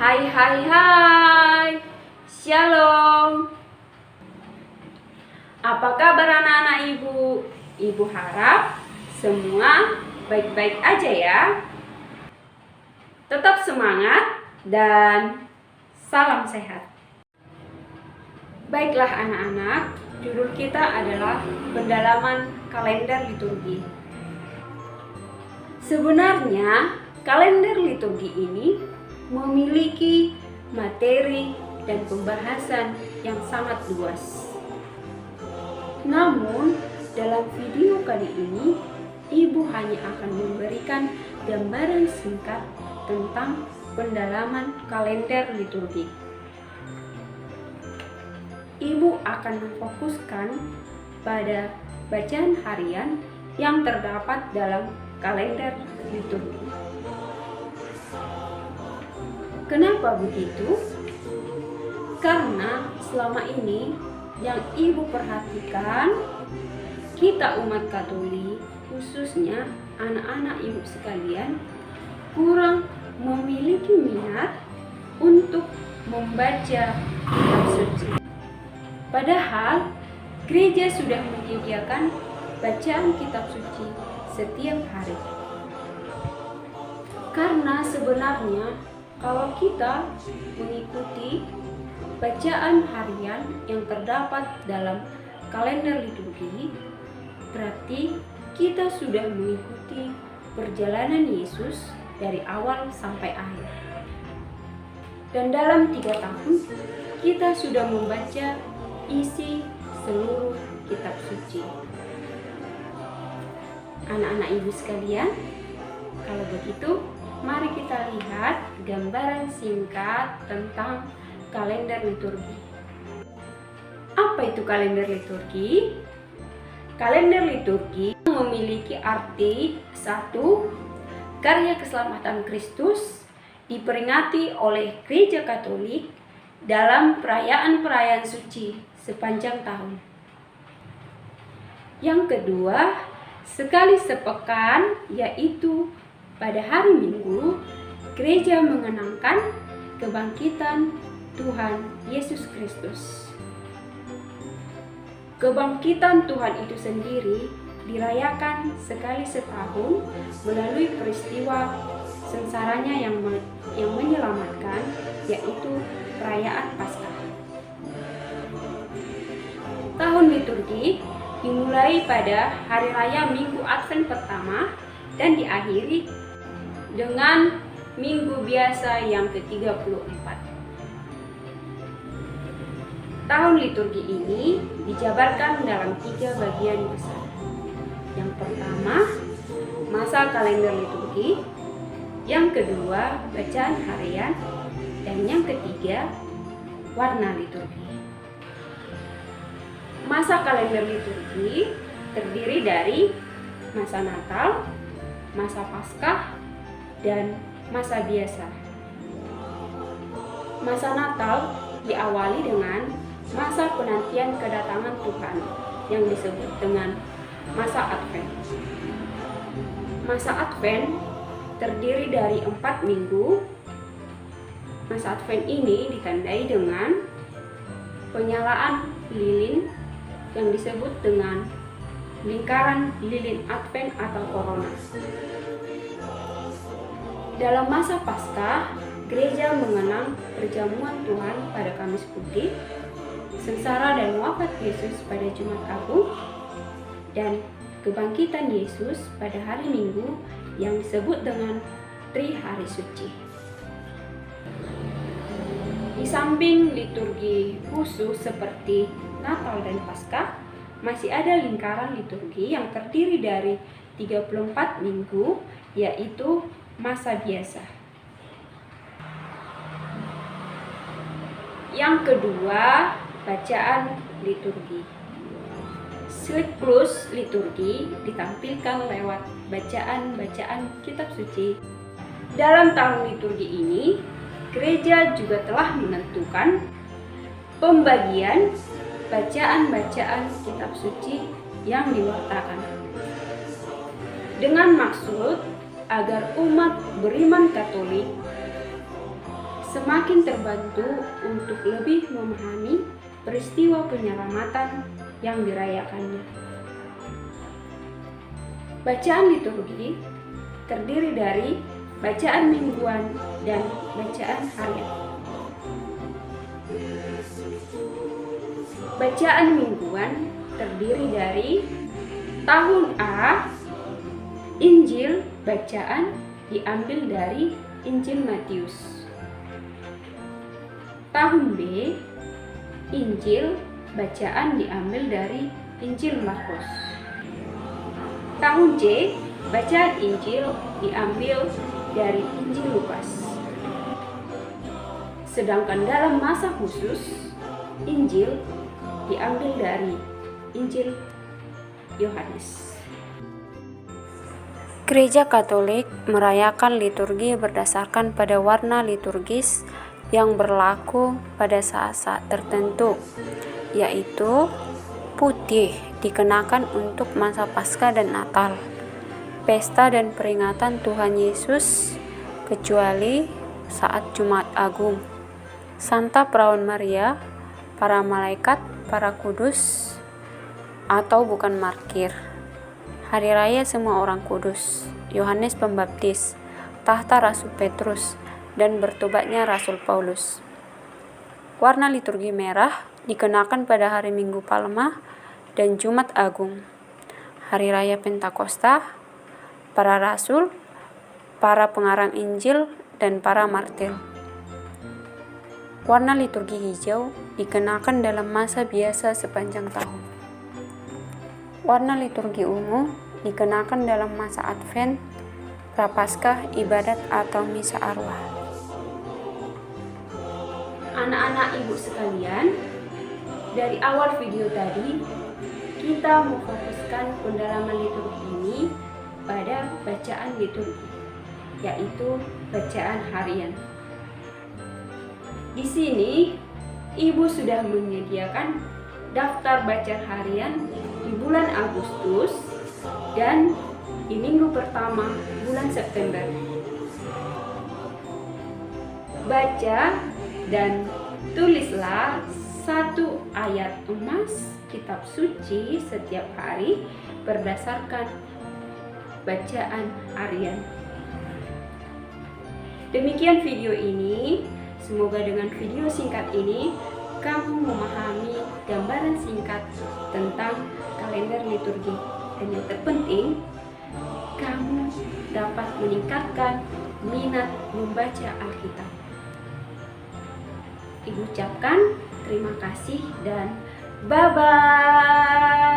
Hai hai hai, Shalom. Apa kabar anak-anak ibu? Ibu harap semua baik-baik aja ya. Tetap semangat dan salam sehat. Baiklah anak-anak, judul kita adalah pendalaman kalender liturgi. Sebenarnya kalender liturgi ini memiliki materi dan pembahasan yang sangat luas. Namun, dalam video kali ini, Ibu hanya akan memberikan gambaran singkat tentang pendalaman kalender liturgi. Ibu akan memfokuskan pada bacaan harian yang terdapat dalam kalender liturgi. Kenapa begitu? Karena selama ini yang Ibu perhatikan, kita umat Katolik, khususnya anak-anak Ibu sekalian, kurang memiliki minat untuk membaca kitab suci. Padahal gereja sudah menyediakan bacaan kitab suci setiap hari. Karena sebenarnya kalau kita mengikuti bacaan harian yang terdapat dalam kalender liturgi, berarti kita sudah mengikuti perjalanan Yesus dari awal sampai akhir. Dan dalam 3 tahun, kita sudah membaca isi seluruh kitab suci. Anak-anak ibu sekalian, kalau begitu, mari kita lihat gambaran singkat tentang kalender liturgi. Apa itu kalender liturgi? Kalender liturgi memiliki arti: 1. Karya keselamatan Kristus diperingati oleh Gereja Katolik dalam perayaan-perayaan suci sepanjang tahun. Yang kedua, sekali sepekan, yaitu pada hari Minggu, gereja mengenangkan kebangkitan Tuhan Yesus Kristus. Kebangkitan Tuhan itu sendiri dirayakan sekali setahun melalui peristiwa sengsaranya yang menyelamatkan, yaitu perayaan Paskah. Tahun liturgi dimulai pada hari raya Minggu Advent pertama dan diakhiri dengan minggu biasa yang ke-34. Tahun liturgi ini dijabarkan dalam 3 bagian besar. Yang pertama, masa kalender liturgi. Yang kedua, bacaan harian. Dan yang ketiga, warna liturgi. Masa kalender liturgi terdiri dari masa Natal, masa Paskah, dan masa biasa. Masa Natal diawali dengan masa penantian kedatangan Tuhan yang disebut dengan masa Advent. Masa Advent terdiri dari 4 minggu. Masa Advent ini ditandai dengan penyalaan lilin yang disebut dengan lingkaran lilin Advent atau korona. Dalam masa Paskah, gereja mengenang perjamuan Tuhan pada Kamis Putih, sengsara dan wafat Yesus pada Jumat Agung, dan kebangkitan Yesus pada hari Minggu yang disebut dengan Tri Hari Suci. Di samping liturgi khusus seperti Natal dan Paskah, masih ada lingkaran liturgi yang terdiri dari 34 minggu, yaitu masa biasa. Yang kedua, bacaan liturgi. Siklus liturgi ditampilkan lewat bacaan-bacaan kitab suci. Dalam tahun liturgi ini, gereja juga telah menentukan pembagian bacaan-bacaan kitab suci yang diwartakan, dengan maksud agar umat beriman Katolik semakin terbantu untuk lebih memahami peristiwa penyelamatan yang dirayakannya. Bacaan liturgi terdiri dari bacaan mingguan dan bacaan harian. Bacaan mingguan terdiri dari tahun A, Injil bacaan diambil dari Injil Matius. Tahun B, Injil bacaan diambil dari Injil Markus. Tahun C, bacaan Injil diambil dari Injil Lukas. Sedangkan dalam masa khusus, Injil diambil dari Injil Yohanes. Gereja Katolik merayakan liturgi berdasarkan pada warna liturgis yang berlaku pada saat-saat tertentu, yaitu putih dikenakan untuk masa Paskah dan Natal, pesta dan peringatan Tuhan Yesus, kecuali saat Jumat Agung, Santa Perawan Maria, para malaikat, para kudus, atau bukan markir, Hari Raya Semua Orang Kudus, Yohanes Pembaptis, tahta Rasul Petrus, dan bertobatnya Rasul Paulus. Warna liturgi merah dikenakan pada hari Minggu Palma dan Jumat Agung, Hari Raya Pentakosta, para rasul, para pengarang Injil, dan para martir. Warna liturgi hijau dikenakan dalam masa biasa sepanjang tahun. Warna liturgi ungu dikenakan dalam masa Advent, Prapaskah, ibadat atau misa arwah. Anak-anak ibu sekalian, dari awal video tadi kita memfokuskan pendalaman liturgi ini pada bacaan liturgi, yaitu bacaan harian. Di sini ibu sudah menyediakan daftar bacaan harian di bulan Agustus dan di minggu pertama bulan September. Baca dan tulislah 1 ayat emas kitab suci setiap hari berdasarkan bacaan harian. Demikian video ini. Semoga dengan video singkat ini kamu memahami gambaran singkat tentang kalender liturgi, dan yang terpenting kamu dapat meningkatkan minat membaca Alkitab. Ibu ucapkan terima kasih dan bye-bye.